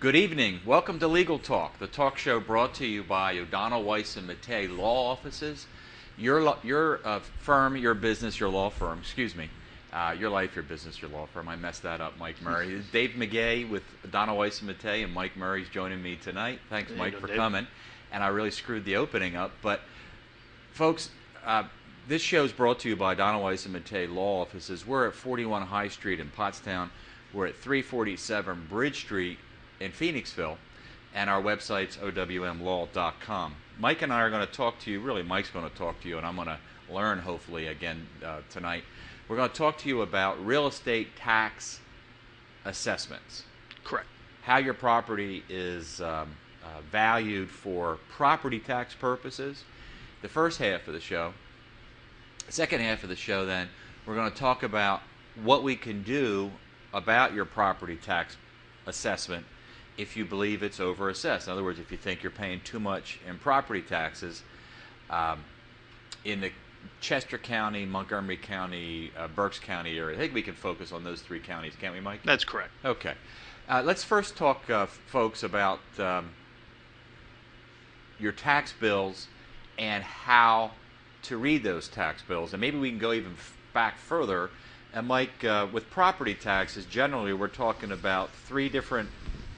Good evening. Welcome to Legal Talk, the talk show brought to you by O'Donnell, Weiss and Megay Law Offices. Your firm, your business, your law firm, excuse me. Your life, your business, your law firm. I messed that up, Mike Murray. Dave Megay with O'Donnell, Weiss and Megay, and Mike Murray's joining me tonight. Thanks, Mike, for coming. And I really screwed the opening up. But, folks, this show is brought to you by O'Donnell, Weiss and Megay Law Offices. We're at 41 High Street in Pottstown. We're at 347 Bridge Street in Phoenixville, and our website's owmlaw.com. Mike and I are going to talk to you. Really, Mike's going to talk to you, and I'm going to learn, hopefully, again tonight. We're going to talk to you about real estate tax assessments. Correct. How your property is valued for property tax purposes. The first half of the show. The second half of the show, then, we're going to talk about what we can do about your property tax assessment if you believe it's overassessed. In other words, if you think you're paying too much in property taxes in the Chester County, Montgomery County, Berks County area. I think we can focus on those three counties, can't we, Mike? That's correct. Okay. Let's first talk, folks, about your tax bills and how to read those tax bills. And maybe we can go even back further. And Mike, with property taxes, generally we're talking about three different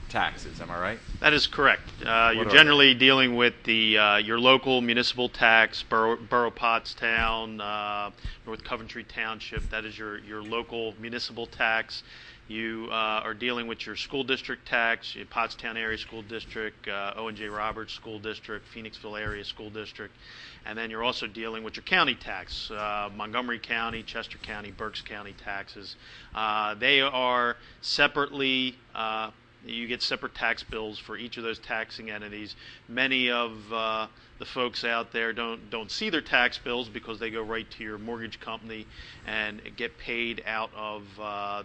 taxes. Am I right? That is correct. You're generally dealing with the your local municipal tax, Borough Pottstown, North Coventry Township. That is your local municipal tax. You are dealing with your school district tax, your Pottstown Area School District, O&J Roberts School District, Phoenixville Area School District, and then you're also dealing with your county tax, Montgomery County, Chester County, Berks County taxes. They are separately. You get separate tax bills for each of those taxing entities. Many of the folks out there don't see their tax bills because they go right to your mortgage company and get paid out of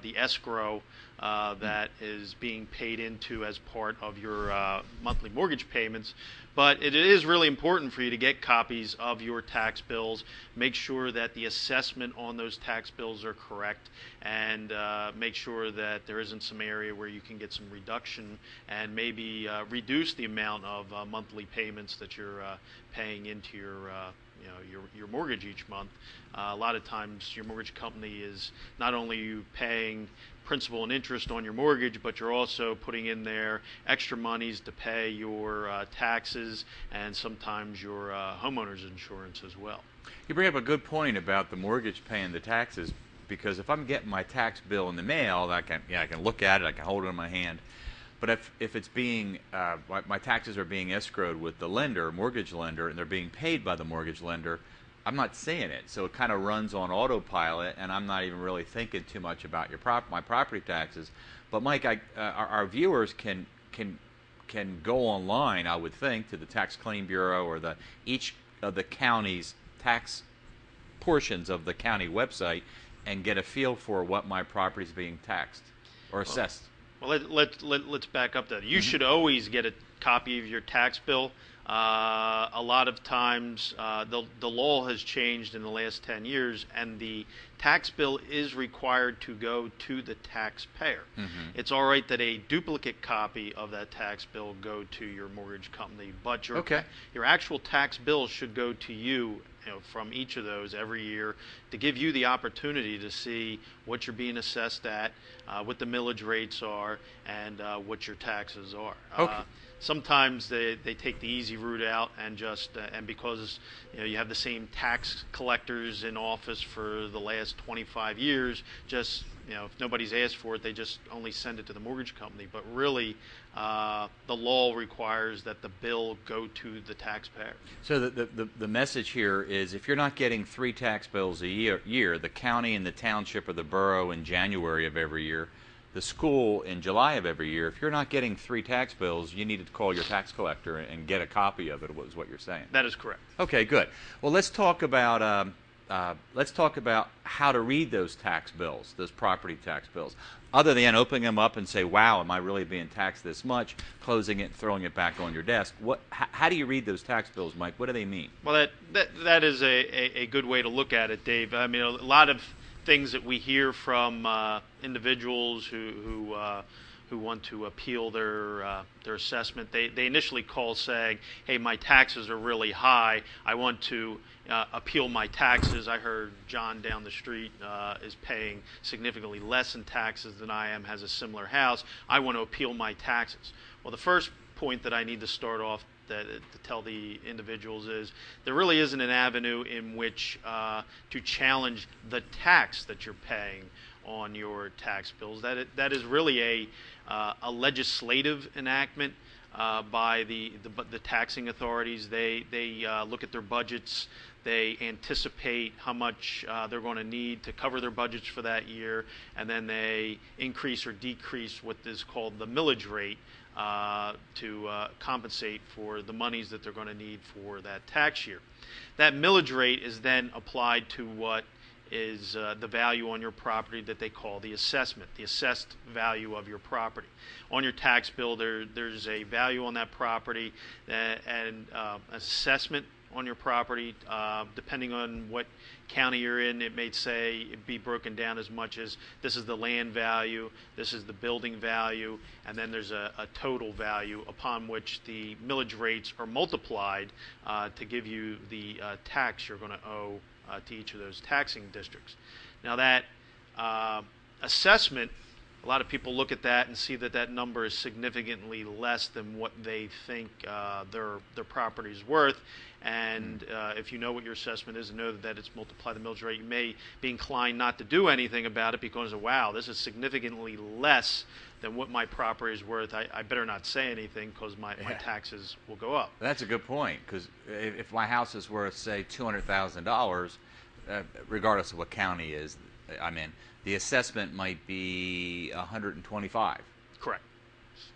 the escrow that is being paid into as part of your monthly mortgage payments. But it is really important for you to get copies of your tax bills. Make sure that the assessment on those tax bills are correct, and make sure that there isn't some area where you can get some reduction and maybe reduce the amount of monthly payments that you're paying into your mortgage each month. A lot of times your mortgage company is not only you paying principal and interest on your mortgage, but you're also putting in there extra monies to pay your taxes and sometimes your homeowner's insurance as well. You bring up a good point about the mortgage paying the taxes, because if I'm getting my tax bill in the mail, I can look at it, I can hold it in my hand. But if it's being my taxes are being escrowed with the lender, mortgage lender, and they're being paid by the mortgage lender, I'm not seeing it, so it kind of runs on autopilot, and I'm not even really thinking too much about my property taxes. But Mike, our viewers can go online, I would think, to the Tax Claim Bureau or each of the county's tax portions of the county website and get a feel for what my property is being taxed or assessed. Well, let's back up that. You should always get a copy of your tax bill. A lot of times the law has changed in the last 10 years, and the tax bill is required to go to the taxpayer. It's all right that a duplicate copy of that tax bill go to your mortgage company, but your actual tax bill should go to you, from each of those every year, to give you the opportunity to see what you're being assessed at, what the millage rates are, and what your taxes are. Sometimes they take the easy route out and just and because you have the same tax collectors in office for the last 25 years, just if nobody's asked for it, they just only send it to the mortgage company. But really, the law requires that the bill go to the taxpayer. So the message here is, if you're not getting 3 tax bills a year, the county and the township or the borough in January of every year, the school in July of every year, if you're not getting 3 tax bills, you need to call your tax collector and get a copy of it, was what you're saying. That is correct. Okay, good. Well, let's talk about how to read those tax bills, those property tax bills, other than opening them up and say, wow, am I really being taxed this much, closing it and throwing it back on your desk. How do you read those tax bills, Mike? What do they mean? Well, that is a good way to look at it, Dave. I mean, a lot of things that we hear from individuals who who want to appeal their assessment. They initially call saying, "Hey, my taxes are really high. I want to appeal my taxes. I heard John down the street is paying significantly less in taxes than I am, has a similar house. I want to appeal my taxes." Well, the first point that I need to start off to tell the individuals is there really isn't an avenue in which to challenge the tax that you're paying on your tax bills. That is really a legislative enactment by the taxing authorities. They look at their budgets. They anticipate how much they're going to need to cover their budgets for that year, and then they increase or decrease what is called the millage rate to compensate for the monies that they're going to need for that tax year. That millage rate is then applied to what is the value on your property that they call the assessment, the assessed value of your property. On your tax bill, there's a value on that property and assessment on your property. Depending on what county you're in, it may say it be broken down as much as this is the land value, this is the building value, and then there's a total value upon which the millage rates are multiplied to give you the tax you're going to owe to each of those taxing districts. Now that assessment, a lot of people look at that and see that that number is significantly less than what they think their property is worth. And if you know what your assessment is and know that it's multiplied the millage rate, you may be inclined not to do anything about it because, wow, this is significantly less than what my property is worth. I better not say anything because my taxes will go up. That's a good point, because if my house is worth, say, $200,000, regardless of what county I'm in, the assessment might be $125,000. Correct.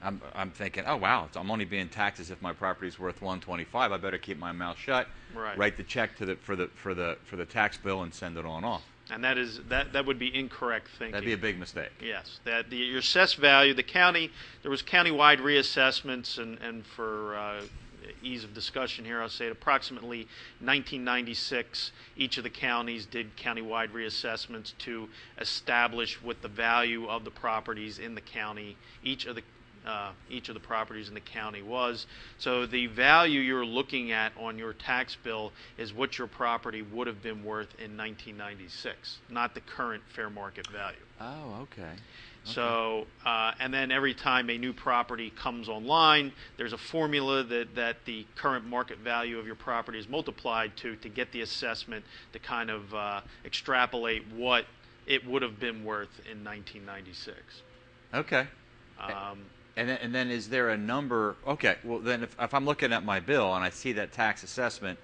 I'm thinking, oh wow, I'm only being taxed as if my property's worth $125,000. I better keep my mouth shut. Right. Write the check for the tax bill and send it on off. And that would be incorrect thinking. That'd be a big mistake. Yes, your assessed value, the county, there was countywide reassessments, and for ease of discussion here, I'll say at approximately 1996, each of the counties did countywide reassessments to establish what the value of the properties in the county, each of the properties in the county was. So the value you're looking at on your tax bill is what your property would have been worth in 1996, not the current fair market value. Oh, okay. So, and then every time a new property comes online, there's a formula that the current market value of your property is multiplied to get the assessment to kind of extrapolate what it would have been worth in 1996. Okay. And then is there a number? Okay, well then if I'm looking at my bill and I see that tax assessment,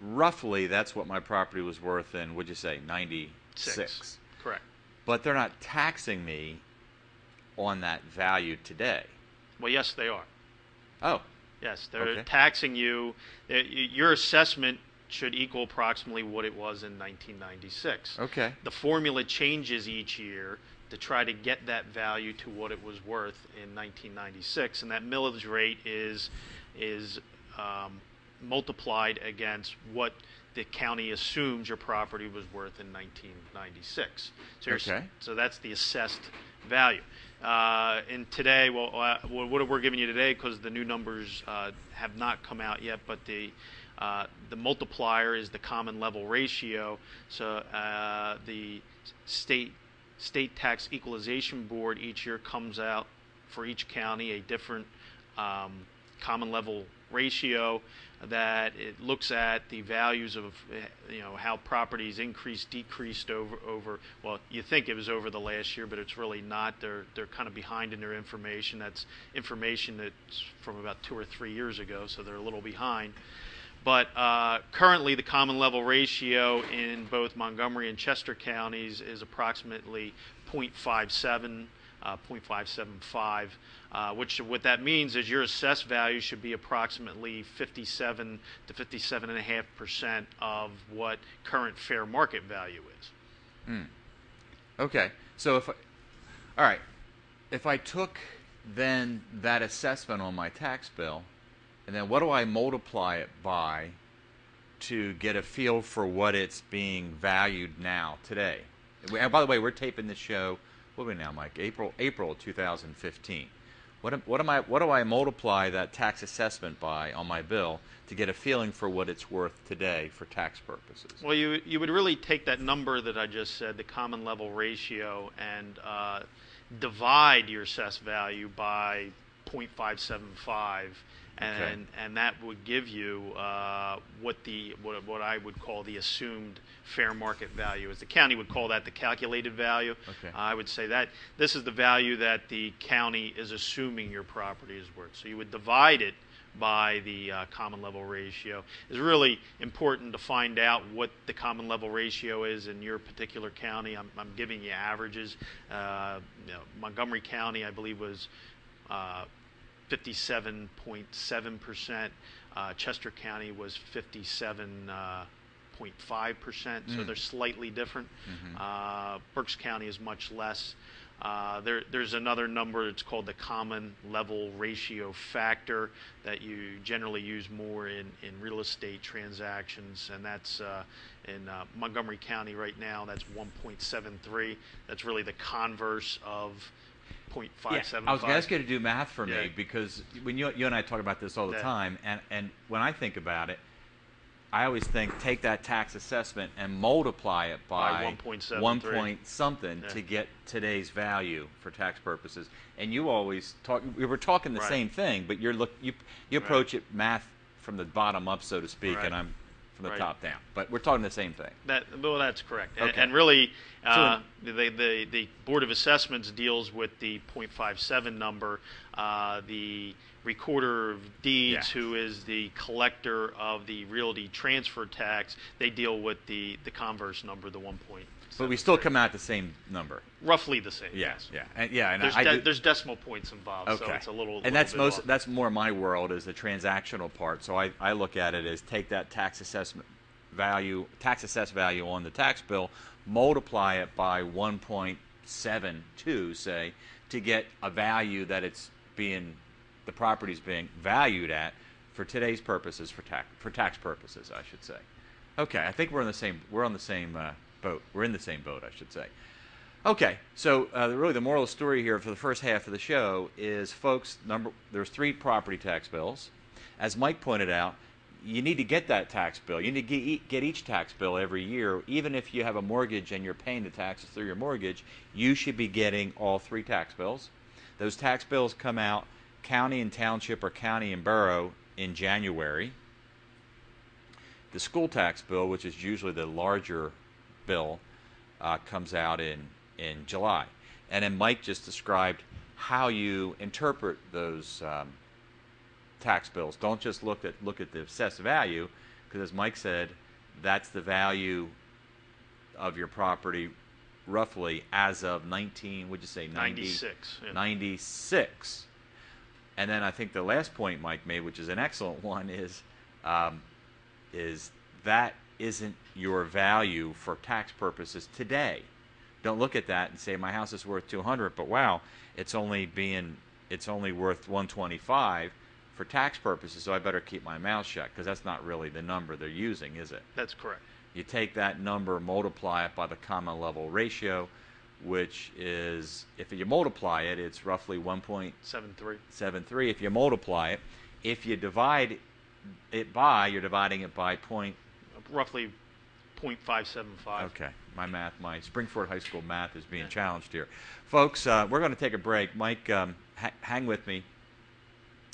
roughly that's what my property was worth in, would you say, 96? Correct. But they're not taxing me on that value today. Well, yes, they are. Oh. Yes, they're taxing you. Your assessment should equal approximately what it was in 1996. Okay. The formula changes each year to try to get that value to what it was worth in 1996, and that millage rate is multiplied against what the county assumes your property was worth in 1996. So that's the assessed value. And today, what we're giving you today, because the new numbers have not come out yet, but the multiplier is the common level ratio. So the state tax equalization board each year comes out for each county a different common level ratio that it looks at the values of how properties increased, decreased over well, you think it was over the last year, but it's really not. They're kind of behind in their information. That's information that's from about 2 or 3 years ago, so they're a little behind. But currently, the common level ratio in both Montgomery and Chester counties is approximately 0.57, 0.575, which what that means is your assessed value should be approximately 57 to 57.5% of what current fair market value is. Okay, so if I took then that assessment on my tax bill, and then what do I multiply it by to get a feel for what it's being valued now, today? And by the way, we're taping this show, what are we now, Mike? April 2015. What do I multiply that tax assessment by on my bill to get a feeling for what it's worth today for tax purposes? Well, you would really take that number that I just said, the common level ratio, and divide your assessed value by 0.575, and that would give you what I would call the assumed fair market value. As the county would call that the calculated value. Okay. I would say that this is the value that the county is assuming your property is worth. So you would divide it by the common level ratio. It's really important to find out what the common level ratio is in your particular county. I'm giving you averages. Montgomery County, I believe, was 57.7%. Chester County was 57.5%. So they're slightly different. Berks County is much less. There's another number. It's called the common level ratio factor that you generally use more in real estate transactions, and that's in Montgomery County right now. That's 1.73. That's really the converse of 0.575. Yeah, I was going to ask you to do math for me, because when you and I talk about this all the time, and when I think about it, I always think take that tax assessment and multiply it by 1 point something to get today's value for tax purposes. And you always talk. We were talking the same thing, but you approach it math from the bottom up, so to speak, and I'm from the top down. But we're talking the same thing. That's correct. Okay. And really, the Board of Assessments deals with the 0.57 number. The Recorder of Deeds, who is the collector of the realty transfer tax, they deal with the converse number, the 1 point. But we still come out the same number. Roughly the same. Yes. Yes. Yeah. And there's decimal points involved, so it's a little. And little that's more my world, is the transactional part. So I look at it as take that tax assessed value on the tax bill, multiply it by 1.72, say, to get a value that the property's being valued at for today's purposes, for tax purposes, I should say. Okay, I think we're on the same boat. We're in the same boat, I should say. Okay, so really the moral of the story here for the first half of the show is, folks, there's 3 property tax bills. As Mike pointed out, you need to get that tax bill. You need to get each tax bill every year. Even if you have a mortgage and you're paying the taxes through your mortgage, you should be getting all 3 tax bills. Those tax bills come out county and township, or county and borough, in January. The school tax bill, which is usually the larger bill, comes out in July. And then Mike just described how you interpret those tax bills. Don't just look at the assessed value, because as Mike said, that's the value of your property roughly as of 96. And then I think the last point Mike made, which is an excellent one, is that isn't your value for tax purposes today. Don't look at that and say my house is worth $200, but wow, it's only worth $125 for tax purposes, so I better keep my mouth shut, because that's not really the number they're using, is it? That's correct. You take that number, multiply it by the common level ratio, which is, if you multiply it, it's roughly 1.73. If you multiply it, if you divide it by, you're dividing it by roughly 0.575. Okay, my Springford High School math is being challenged here, folks. We're going to take a break. Mike, hang with me.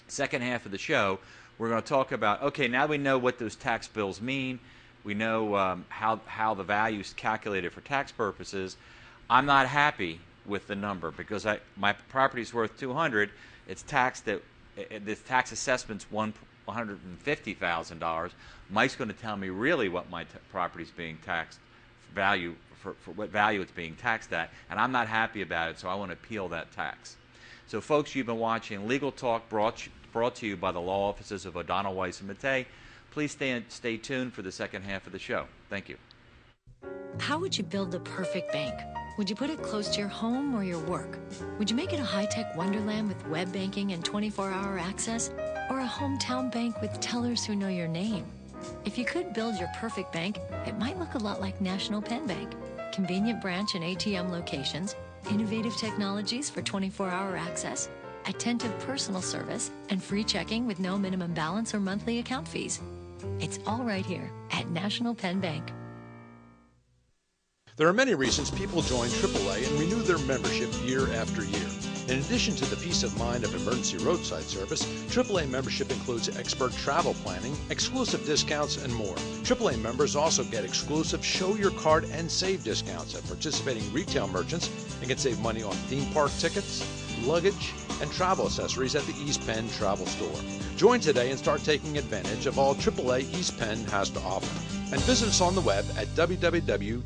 Second half of the show, we're going to talk about, okay, now we know what those tax bills mean. We know how the value is calculated for tax purposes. I'm not happy with the number, because my property's worth $200. It's taxed at this tax assessment's $150,000. Mike's going to tell me really what my property's being taxed for what value it's being taxed at, and I'm not happy about it. So I want to appeal that tax. So, folks, you've been watching Legal Talk, brought to you by the law offices of O'Donnell, Weiss, and Megay. Please stay tuned for the second half of the show. Thank you. How would you build the perfect bank? Would you put it close to your home or your work? Would you make it a high-tech wonderland with web banking and 24-hour access? Or a hometown bank with tellers who know your name? If you could build your perfect bank, it might look a lot like National Penn Bank. Convenient branch and ATM locations, innovative technologies for 24-hour access, attentive personal service, and free checking with no minimum balance or monthly account fees. It's all right here at National Penn Bank. There are many reasons people join AAA and renew their membership year after year. In addition to the peace of mind of emergency roadside service, AAA membership includes expert travel planning, exclusive discounts, and more. AAA members also get exclusive Show Your Card and Save discounts at participating retail merchants and can save money on theme park tickets, luggage, and travel accessories at the East Penn Travel Store. Join today and start taking advantage of all AAA East Penn has to offer. And visit us on the web at www.aaa.com.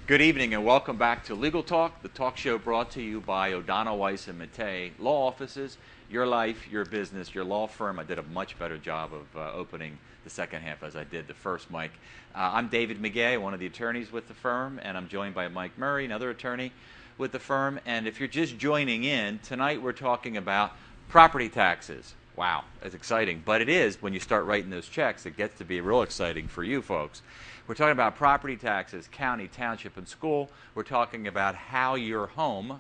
Good evening and welcome back to Legal Talk, the talk show brought to you by O'Donnell, Weiss and Metay Law Offices. Your life, your business, your law firm. I did a much better job of opening the second half as I did the first, Mike. I'm David Megay, one of the attorneys with the firm, and I'm joined by Mike Murray, another attorney with the firm. And if you're just joining in, tonight we're talking about property taxes. Wow, that's exciting. But it is, when you start writing those checks, it gets to be real exciting for you folks. We're talking about property taxes, county, township, and school. We're talking about how your home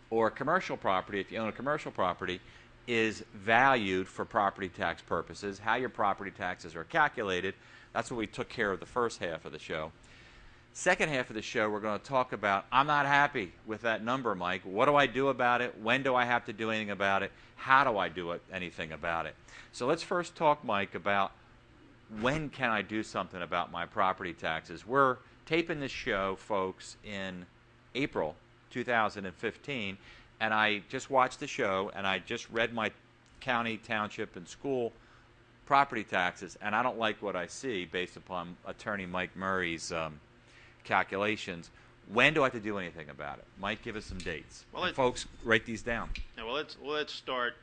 or commercial property, if you own a commercial property, is valued for property tax purposes, how your property taxes are calculated. That's what we took care of the first half of the show. Second half of the show, we're going to talk about, I'm not happy with that number, Mike. What do I do about it? When do I have to do anything about it? How do I do anything about it? So let's first talk, Mike, about when can I do something about my property taxes? We're taping this show, folks, in April 2015, and I just watched the show, and I just read my county, township, and school property taxes, and I don't like what I see based upon Attorney Mike Murray's calculations. When do I have to do anything about it? Mike, give us some dates. Well, folks, write these down. Yeah, let's start.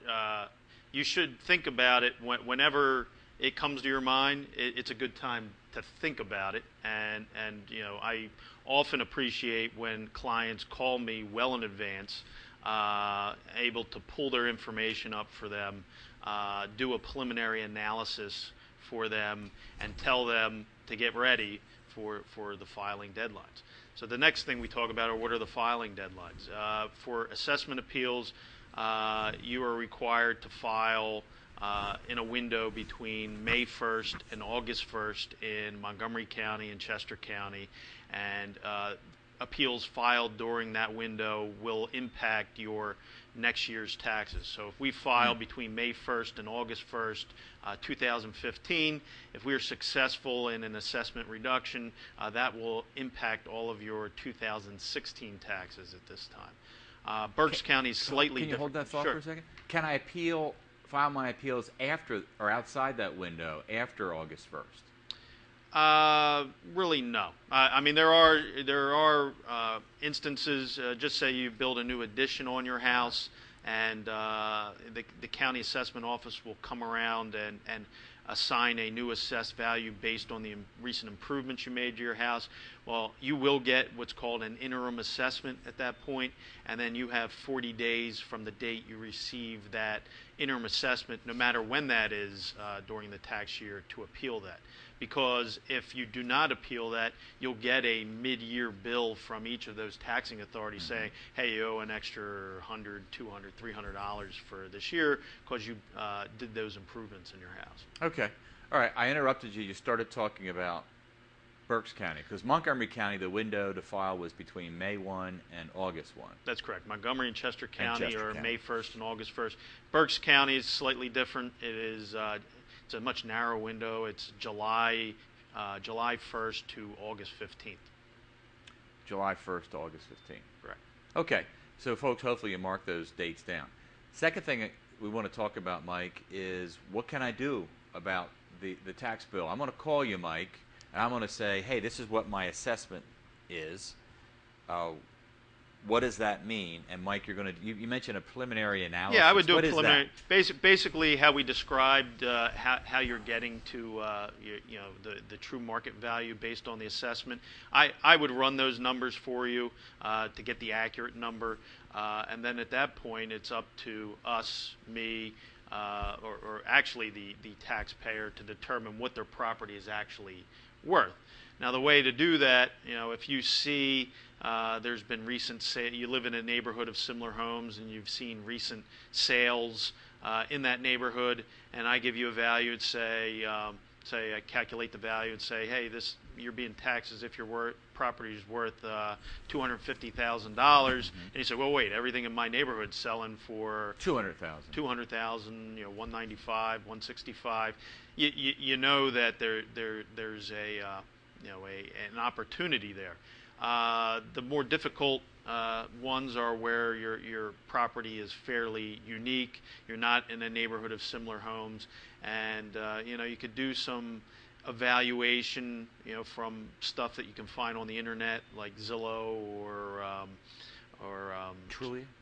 You should think about it whenever it comes to your mind. It's a good time to think about it, and you know, I often appreciate when clients call me well in advance, able to pull their information up for them, do a preliminary analysis for them, and tell them to get ready for the filing deadlines. So the next thing we talk about are what are the filing deadlines. For assessment appeals, you are required to file in a window between May 1st and August 1st in Montgomery County and Chester County, and appeals filed during that window will impact your next year's taxes. So if we file between May 1st and August 1st, 2015, if we are successful in an assessment reduction, that will impact all of your 2016 taxes at this time. Berks County is slightly different. Can you hold that thought Sure. for a second? Can I file my appeals after or outside that window after August 1st? Really, no. I mean, there are instances. Just say you build a new addition on your house, and the county assessment office will come around and assign a new assessed value based on the recent improvements you made to your house. Well, you will get what's called an interim assessment at that point, and then you have 40 days from the date you receive that interim assessment, no matter when that is during the tax year, to appeal that. Because if you do not appeal that, you'll get a mid-year bill from each of those taxing authorities saying, hey, you owe an extra $100, $200, $300 for this year because you did those improvements in your house. Okay. All right. I interrupted you. You started talking about Berks County, because Montgomery County, the window to file was between May 1 and August 1. That's correct. Montgomery and Chester County Chester are County. May 1st and August 1st. Berks County is slightly different. It is it's a much narrower window. It's July 1st to August 15th. July 1st to August 15th. Correct. Okay. So, folks, hopefully you mark those dates down. Second thing we want to talk about, Mike, is what can I do about the tax bill? I'm going to call you, Mike, and I'm going to say, hey, this is what my assessment is. What does that mean? And Mike, you're going to you mentioned a preliminary analysis. Yeah, I would do what a preliminary. Is that? Basically, how we described how you're getting to the true market value based on the assessment. I would run those numbers for you to get the accurate number, and then at that point, it's up to us, me, or actually the taxpayer to determine what their property is actually worth. Now, the way to do that, if you see there's been recent you live in a neighborhood of similar homes and you've seen recent sales in that neighborhood, and I give you a value and say I calculate the value and say, hey, you're being taxed as if your property is worth $250,000, and you say, well, wait, everything in my neighborhood's selling for $200,000, 195, 165. You know that there's an opportunity there. The more difficult ones are where your property is fairly unique. You're not in a neighborhood of similar homes, and you could do some evaluation, from stuff that you can find on the internet, like Zillow or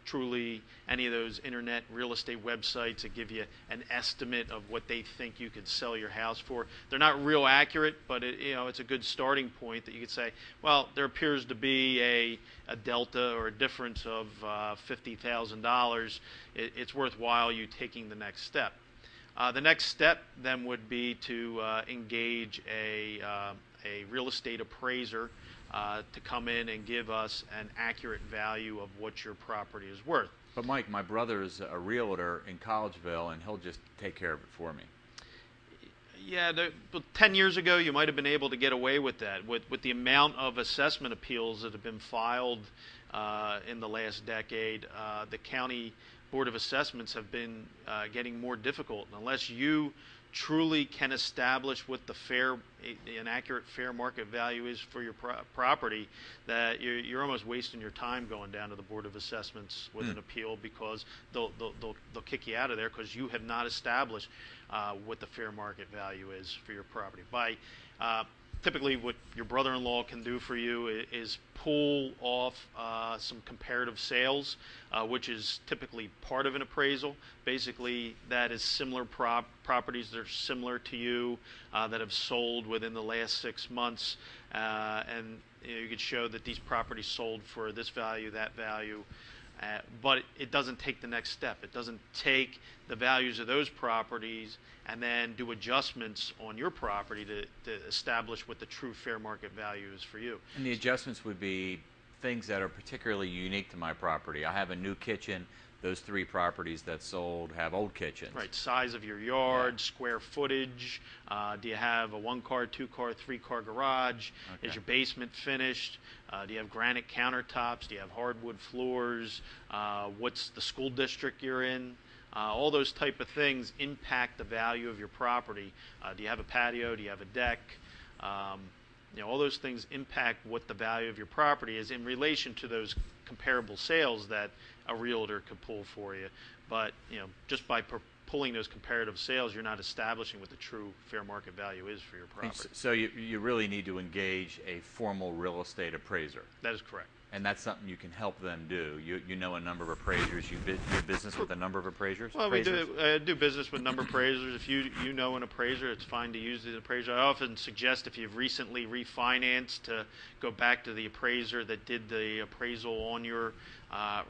Truly, any of those internet real estate websites that give you an estimate of what they think you could sell your house for. They're not real accurate, but it's a good starting point that you could say, well, there appears to be a delta or a difference of $50,000. It's worthwhile you taking the next step. The next step then would be to engage a real estate appraiser to come in and give us an accurate value of what your property is worth. But Mike, my brother is a realtor in Collegeville, and he'll just take care of it for me. Yeah, but 10 years ago, you might have been able to get away with that. With the amount of assessment appeals that have been filed in the last decade, the county Board of Assessments have been getting more difficult. And unless you truly can establish what an accurate fair market value is for your property, that you're almost wasting your time going down to the Board of Assessments with an appeal, because they'll kick you out of there because you have not established what the fair market value is for your property. Typically, what your brother-in-law can do for you is pull off some comparative sales, which is typically part of an appraisal. Basically, that is similar properties that are similar to you that have sold within the last 6 months, and you could show that these properties sold for this value, that value. But it doesn't take the next step. It doesn't take the values of those properties and then do adjustments on your property to establish what the true fair market value is for you. And the adjustments would be things that are particularly unique to my property. I have a new kitchen. Those 3 properties that sold have old kitchens. Right, size of your yard, square footage. Do you have a 1-car, 2-car, 3-car garage? Okay. Is your basement finished? Do you have granite countertops? Do you have hardwood floors? What's the school district you're in? All those type of things impact the value of your property. Do you have a patio? Do you have a deck? All those things impact what the value of your property is in relation to those comparable sales that a realtor could pull for you. But just by pulling those comparative sales, you're not establishing what the true fair market value is for your property. So you really need to engage a formal real estate appraiser. That is correct. And that's something you can help them do. You know a number of appraisers. You do business with a number of appraisers? Well, we do business with a number of appraisers. If you know an appraiser, it's fine to use the appraiser. I often suggest, if you've recently refinanced, to go back to the appraiser that did the appraisal on your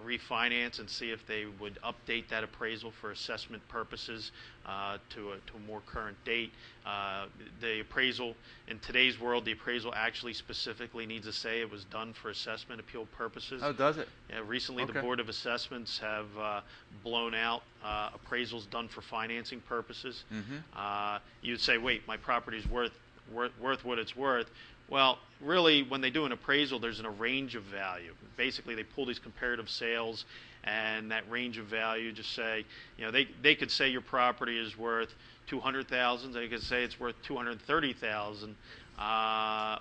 refinance and see if they would update that appraisal for assessment purposes to a more current date. The appraisal, in today's world, the appraisal actually specifically needs to say it was done for assessment appeal purposes. Oh, does it? Yeah, recently the Board of Assessments have blown out appraisals done for financing purposes. Mm-hmm. You'd say, wait, my property's worth what it's worth. Well, really, when they do an appraisal, there's a range of value. Basically, they pull these comparative sales, and that range of value, just say, they could say your property is worth $200,000. They could say it's worth $230,000,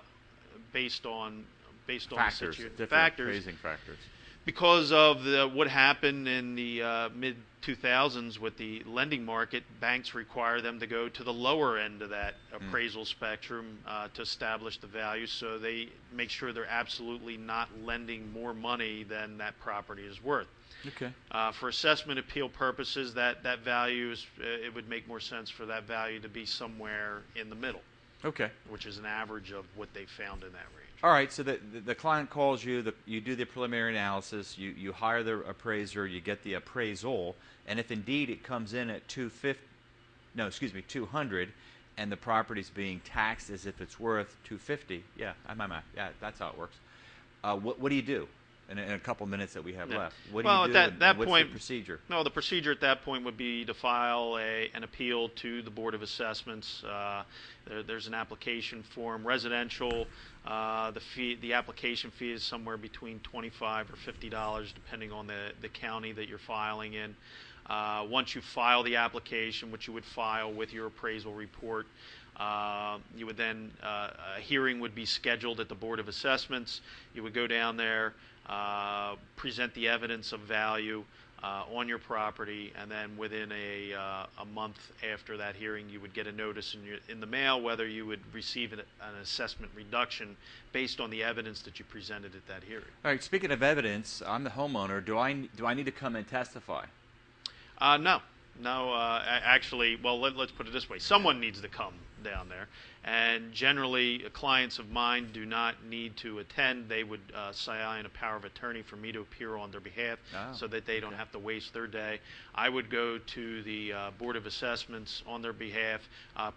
based on factors, different appraising factors. Because of what happened in the mid-2000s with the lending market, banks require them to go to the lower end of that appraisal spectrum to establish the value, so they make sure they're absolutely not lending more money than that property is worth. Okay. For assessment appeal purposes, that value it would make more sense for that value to be somewhere in the middle. Okay. which is an average of what they found in that range. All right, so the client calls you, you do the preliminary analysis, you hire the appraiser, you get the appraisal, and if indeed it comes in at 200, and the property's being taxed as if it's worth 250, yeah, that's how it works. What do you do in a couple minutes that we have left? What do you do, at that what's point, the procedure? No, the procedure at that point would be to file an appeal to the Board of Assessments. There's an application form. Residential, the application fee is somewhere between $25 or $50, depending on the county that you're filing in. Once you file the application, which you would file with your appraisal report, you would then, a hearing would be scheduled at the Board of Assessments. You would go down there, present the evidence of value on your property, and then within a month after that hearing, you would get a notice in the mail whether you would receive an assessment reduction based on the evidence that you presented at that hearing. All right, speaking of evidence, I'm the homeowner. Do I need to come and testify? No. Actually, well, let's put it this way. Someone needs to come down there. And generally, clients of mine do not need to attend. They would sign a power of attorney for me to appear on their behalf so that they don't have to waste their day. I would go to the Board of Assessments on their behalf,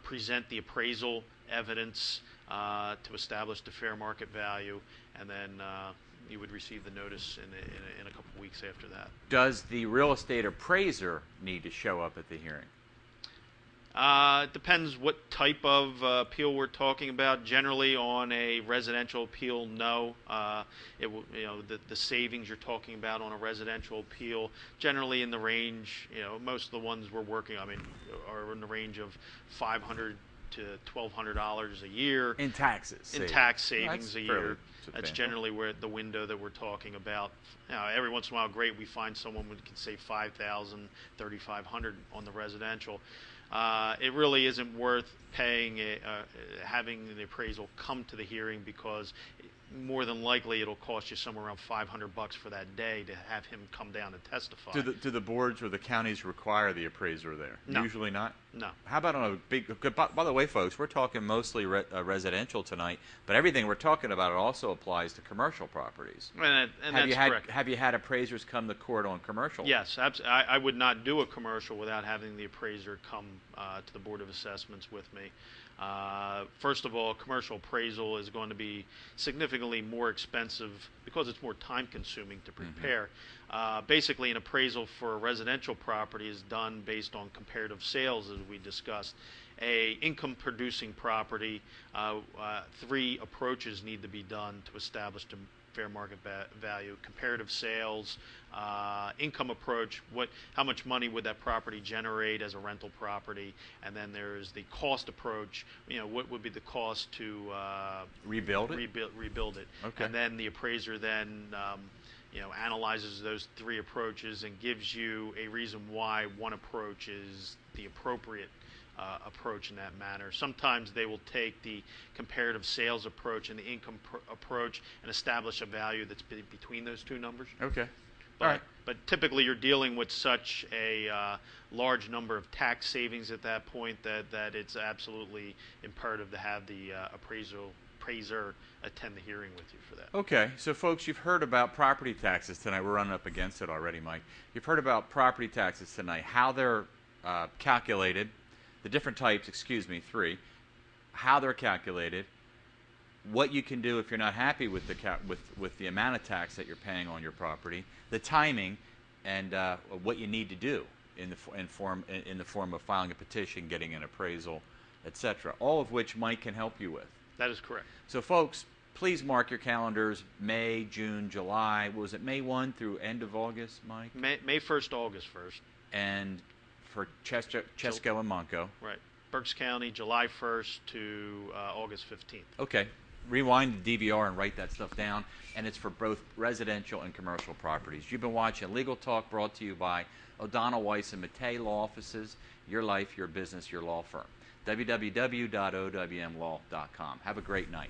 present the appraisal evidence to establish the fair market value, and then you would receive the notice in a couple of weeks after that. Does the real estate appraiser need to show up at the hearing? It depends what type of appeal we're talking about. Generally, on a residential appeal, no. The savings you're talking about on a residential appeal, generally in the range, most of the ones we're working, are in the range of $500 to $1,200 a year in taxes. Tax savings a year. That's substantial. generally where the window that we're talking about. Every once in a while, great, we find someone who can save $5,000, $3,500 on the residential. It really isn't worth paying having the appraisal come to the hearing, because more than likely it'll cost you somewhere around $500 for that day to have him come down and testify. Do the boards or the counties require the appraiser there? No. Usually not? No. How about on a big... By the way, folks, we're talking mostly residential tonight, but everything we're talking about also applies to commercial properties. And that's correct. Have you had appraisers come to court on commercial? Yes. I would not do a commercial without having the appraiser come to the Board of Assessments with me. First of all, commercial appraisal is going to be significantly more expensive because it's more time consuming to prepare. Basically, an appraisal for a residential property is done based on comparative sales, as we discussed. A income producing property, 3 approaches need to be done to establish the fair market value: comparative sales, income approach, how much money would that property generate as a rental property, and then there's the cost approach. What would be the cost to rebuild it? Rebuild it. Okay. And then the appraiser then analyzes those 3 approaches and gives you a reason why one approach is the appropriate approach in that manner. Sometimes they will take the comparative sales approach and the income approach and establish a value that's between those 2 numbers. Okay. But, all right. But typically you're dealing with such a large number of tax savings at that point that it's absolutely imperative to have the appraiser attend the hearing with you for that. Okay, so folks, you've heard about property taxes tonight. We're running up against it already, Mike. You've heard about property taxes tonight, how they're calculated, the different types, 3, how they're calculated, what you can do if you're not happy with the amount of tax that you're paying on your property, the timing, and what you need to do in the form of filing a petition, getting an appraisal, etc. All of which Mike can help you with. That is correct. So, folks, please mark your calendars: May, June, July. What was it, May 1 through end of August, Mike? May 1st, August 1st. And for Chesco and Monco. Right. Berks County, July 1st to August 15th. Okay. Rewind the DVR and write that stuff down. And it's for both residential and commercial properties. You've been watching Legal Talk, brought to you by O'Donnell, Weiss and Megay Law Offices. Your life, your business, your law firm. www.owmlaw.com. Have a great night.